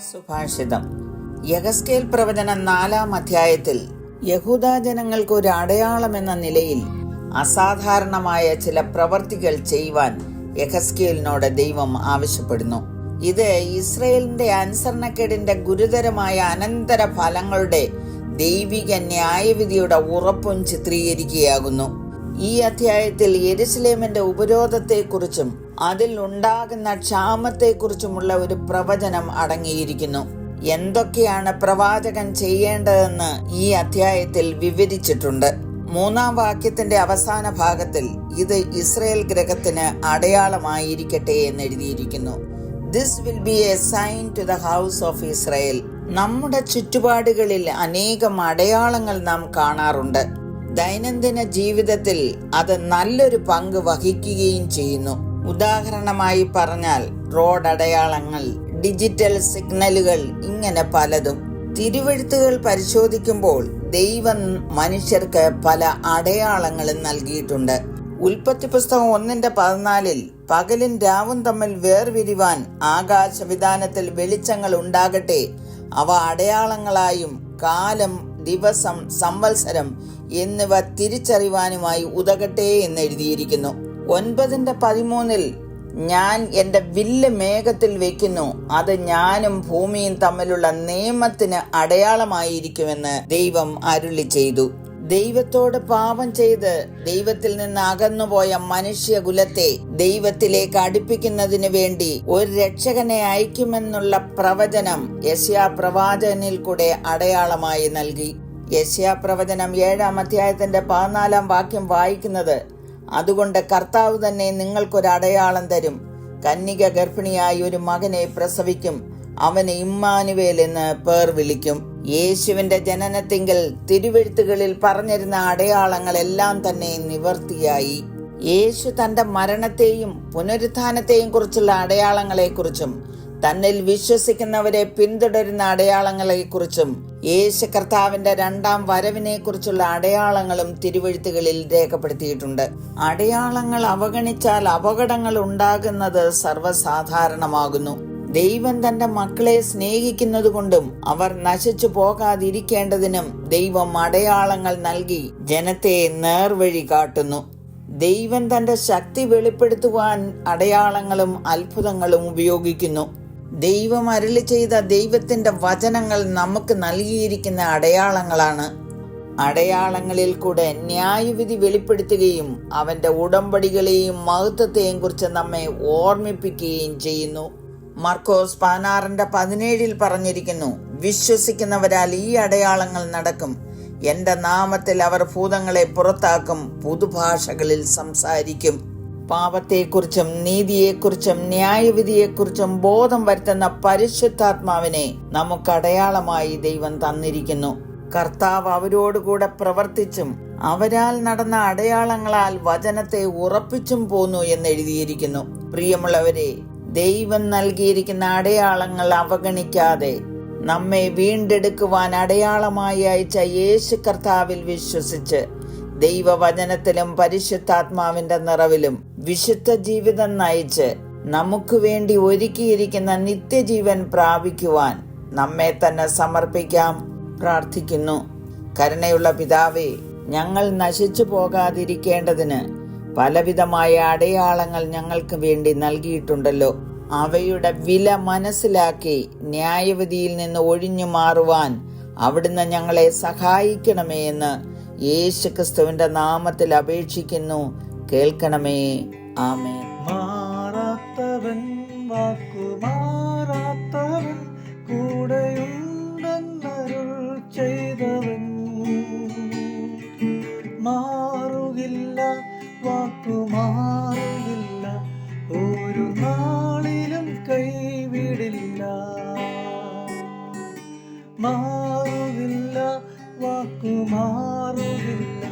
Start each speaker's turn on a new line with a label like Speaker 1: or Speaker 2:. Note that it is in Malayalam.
Speaker 1: സുഭാഷിതം. യഹസ്കേൽ പ്രവചനം 4-ാം അധ്യായത്തിൽ യഹൂദാ ജനങ്ങൾക്ക് ഒരു അടയാളം എന്ന നിലയിൽ അസാധാരണമായ ചില പ്രവർത്തികൾ ചെയ്യുവാൻ യഹസ്കേലിനോട് ദൈവം ആവശ്യപ്പെടുന്നു. ഇത് ഇസ്രയേലിന്റെ അനുസരണക്കേടിന്റെ ഗുരുതരമായ അനന്തര ഫലങ്ങളുടെ ദൈവിക ന്യായവിധിയുടെ ഉറപ്പും ചിത്രീകരിക്കുകയാകുന്നു. ഈ അധ്യായത്തിൽ യെരുശലേമിന്റെ ഉപരോധത്തെക്കുറിച്ചും അതിൽ ഉണ്ടാകുന്ന ക്ഷാമത്തെക്കുറിച്ചുമുള്ള ഒരു പ്രവചനം അടങ്ങിയിരിക്കുന്നു. എന്തൊക്കെയാണ് പ്രവാചകൻ ചെയ്യേണ്ടതെന്ന് ഈ അധ്യായത്തിൽ വിവരിച്ചിട്ടുണ്ട്. 3-ാം വാക്യത്തിന്റെ അവസാന ഭാഗത്തിൽ ഇത് ഇസ്രയേൽ ഗൃഹത്തിന് അടയാളമായിരിക്കട്ടെ എന്ന് എഴുതിയിരിക്കുന്നു. This will be a sign to the house of Israel. നമ്മുടെ ചുറ്റുപാടുകളിൽ അനേകം അടയാളങ്ങൾ നാം കാണാറുണ്ട്. ദൈനംദിന ജീവിതത്തിൽ അത് നല്ലൊരു പങ്ക് വഹിക്കുകയും ചെയ്യുന്നു. ഉദാഹരണമായി പറഞ്ഞാൽ റോഡ് അടയാളങ്ങൾ, ഡിജിറ്റൽ സിഗ്നലുകൾ, ഇങ്ങനെ പലതും. തിരുവെഴുത്തുകൾ പരിശോധിക്കുമ്പോൾ ദൈവം മനുഷ്യർക്ക് പല അടയാളങ്ങളും നൽകിയിട്ടുണ്ട്. ഉൽപ്പത്തി പുസ്തകം 1:14 പകലും രാവും തമ്മിൽ വേർപിരിവാൻ ആകാശവിധാനത്തിൽ വെളിച്ചങ്ങൾ ഉണ്ടാകട്ടെ, അവ അടയാളങ്ങളായും കാലം, ദിവസം, സംവത്സരം എന്നിവ തിരിച്ചറിവാനുമായി ഉതകട്ടെ എന്ന് എഴുതിയിരിക്കുന്നു. 9:13 ഞാൻ എന്റെ വില്ല് മേഘത്തിൽ വെക്കുന്നു, അത് ഞാനും ഭൂമിയും തമ്മിലുള്ള നിയമത്തിന് അടയാളമായിരിക്കുമെന്ന് ദൈവം അരുളി ചെയ്തു. ദൈവത്തോട് പാപം ചെയ്ത് ദൈവത്തിൽ നിന്ന് അകന്നുപോയ മനുഷ്യകുലത്തെ ദൈവത്തിലേക്ക് അടുപ്പിക്കുന്നതിന് വേണ്ടി ഒരു രക്ഷകനെ അയക്കുമെന്നുള്ള പ്രവചനം യെശയ്യാ പ്രവാചകനിൽ കൂടെ അടയാളമായി നൽകി. യെശയ്യാ പ്രവചനം 7-ാം അധ്യായത്തിന്റെ 14-ാം വാക്യം വായിക്കുന്നത്, അതുകൊണ്ട് കർത്താവ് തന്നെ നിങ്ങൾക്കൊരു അടയാളം തരും, കന്യക ഗർഭിണിയായി ഒരു മകനെ പ്രസവിക്കും, അവന് ഇമ്മാനുവേൽ എന്ന് പേർ വിളിക്കും. യേശുവിന്റെ ജനനത്തിങ്കൽ തിരുവെഴുത്തുകളിൽ പറഞ്ഞിരുന്ന അടയാളങ്ങളെല്ലാം തന്നെ നിവർത്തിയായി. യേശു തന്റെ മരണത്തെയും പുനരുത്ഥാനത്തെയും കുറിച്ചുള്ള അടയാളങ്ങളെക്കുറിച്ചും തന്നിൽ വിശ്വസിക്കുന്നവരെ പിന്തുടരുന്ന അടയാളങ്ങളെക്കുറിച്ചും യേശു കർത്താവിന്റെ 2-ാം വരവിനെ കുറിച്ചുള്ള അടയാളങ്ങളും തിരുവെഴുത്തുകളിൽ രേഖപ്പെടുത്തിയിട്ടുണ്ട്. അടയാളങ്ങൾ അവഗണിച്ചാൽ അപകടങ്ങൾ ഉണ്ടാകുന്നത് സർവ്വസാധാരണമാകുന്നു. ദൈവം തന്റെ മക്കളെ സ്നേഹിക്കുന്നതുകൊണ്ടും അവർ നശിച്ചു പോകാതിരിക്കേണ്ടതിനും ദൈവം അടയാളങ്ങൾ നൽകി ജനത്തെ നേർവഴി കാട്ടുന്നു. ദൈവം തന്റെ ശക്തി വെളിപ്പെടുത്തുവാൻ അടയാളങ്ങളും അത്ഭുതങ്ങളും ഉപയോഗിക്കുന്നു. ദൈവം അരുളി ചെയ്ത ദൈവത്തിന്റെ വചനങ്ങൾ നമുക്ക് നൽകിയിരിക്കുന്ന അടയാളങ്ങളാണ്. അടയാളങ്ങളിൽ കൂടെ ന്യായവിധി വെളിപ്പെടുത്തുകയും അവന്റെ ഉടമ്പടികളെയും മഹത്വത്തെയും കുറിച്ച് നമ്മെ ഓർമ്മിപ്പിക്കുകയും ചെയ്യുന്നു. മർക്കോസ് 16:17 പറഞ്ഞിരിക്കുന്നു, വിശ്വസിക്കുന്നവരാൽ ഈ അടയാളങ്ങൾ നടക്കും, എന്റെ നാമത്തിൽ അവർ ഭൂതങ്ങളെ പുറത്താക്കും, പുതുഭാഷകളിൽ സംസാരിക്കും. പാപത്തെക്കുറിച്ചും നീതിയെക്കുറിച്ചും ന്യായവിധിയെക്കുറിച്ചും ബോധം വരുത്തുന്ന പരിശുദ്ധാത്മാവിനെ നമുക്ക് അടയാളമായി ദൈവം തന്നിരിക്കുന്നു. കർത്താവ് അവരോടുകൂടെ പ്രവർത്തിച്ചും അവരാൽ നടന്ന അടയാളങ്ങളാൽ വചനത്തെ ഉറപ്പിച്ചും പോന്നു എന്ന് എഴുതിയിരിക്കുന്നു. പ്രിയമുള്ളവരെ, ദൈവം നൽകിയിരിക്കുന്ന അടയാളങ്ങൾ അവഗണിക്കാതെ നമ്മെ വീണ്ടെടുക്കുവാൻ അടയാളമായി അയച്ച യേശു കർത്താവിൽ വിശ്വസിച്ച് ദൈവവചനത്തിലും പരിശുദ്ധാത്മാവിന്റെ നിറവിലും വിശുദ്ധ ജീവിതം നയിച്ച് നമുക്ക് വേണ്ടി ഒരുക്കിയിരിക്കുന്ന നിത്യജീവൻ പ്രാപിക്കുവാൻ നമ്മെ തന്നെ സമർപ്പിക്കാം. പ്രാർത്ഥിക്കുന്നു. കരുണയുള്ള പിതാവേ, ഞങ്ങൾ നശിച്ചു പോകാതിരിക്കേണ്ടതിന് പലവിധമായ അടയാളങ്ങൾ ഞങ്ങൾക്ക് വേണ്ടി നൽകിയിട്ടുണ്ടല്ലോ. അവയുടെ വില മനസ്സിലാക്കി ന്യായവിധിയിൽ നിന്ന് ഒഴിഞ്ഞു മാറുവാൻ അവിടുന്ന് ഞങ്ങളെ സഹായിക്കണമേ എന്ന് യേശുക്രിസ്തുവിന്റെ നാമത്തിൽ അപേക്ഷിക്കുന്നു. കേൾക്കണമേ. ആമേൻ.
Speaker 2: മാറാത്തവൻ, വാക്കുമാറാത്തവൻ, കൂടെയുണ്ടെന്നരുൾ ചെയ്തവൻ, മാറുകില്ല, വാക്കുമാറുകില്ല, ഒരു നാളിലും കൈവിടില്ല. മാറുകില്ല, വാക്കുമാറുകില്ല,